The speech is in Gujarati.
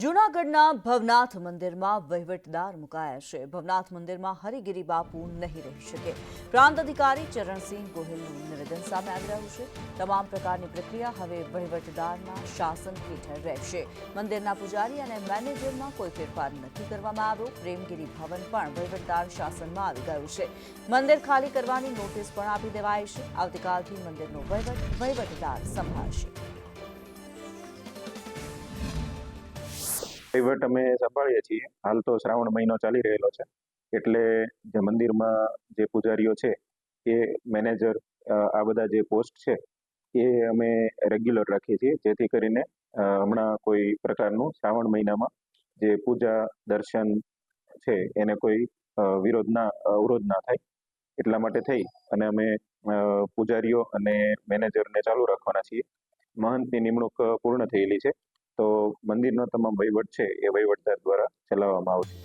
જૂનાગઢના ભવનાથ મંદિરમાં વહીવટદાર મુકાયા છે. ભવનાથ મંદિરમાં હરિગિરી બાપુ નહીં રહી શકે. પ્રાંત અધિકારી ચરણસિંહ ગોહિલનું નિવેદન સામે આવી રહ્યું છે. તમામ પ્રકારની પ્રક્રિયા હવે વહીવટદારના શાસન હેઠળ રહેશે. મંદિરના પૂજારી અને મેનેજરમાં કોઈ ફેરફાર નથી કરવામાં આવ્યો. પ્રેમગીરી ભવન પણ વહીવટદાર શાસનમાં આવી ગયું છે. મંદિર ખાલી કરવાની નોટિસ પણ આપી દેવાઈ છે. આવતીકાલથી મંદિરનો વહીવટદાર સંભાળશે. વહીવટ અમે સંભાળીએ છીએ. હાલ તો શ્રાવણ મહિનો ચાલી રહેલો છે, એટલે જે મંદિરમાં જે પૂજારીઓ છે એ મેનેજર આ બધા જે પોસ્ટ છે એ અમે રેગ્યુલર રાખીએ છીએ, જેથી કરીને હમણાં કોઈ પ્રકારનું શ્રાવણ મહિનામાં જે પૂજા દર્શન છે એને કોઈ અવરોધ ના થાય. એટલા માટે થઈ અને અમે પૂજારીઓ અને મેનેજરને ચાલુ રાખવાના છીએ. મહંતની નિમણૂક પૂર્ણ થયેલી છે, તો મંદિરનો તમામ વહીવટ છે એ વહીવટદાર દ્વારા ચલાવવામાં આવશે.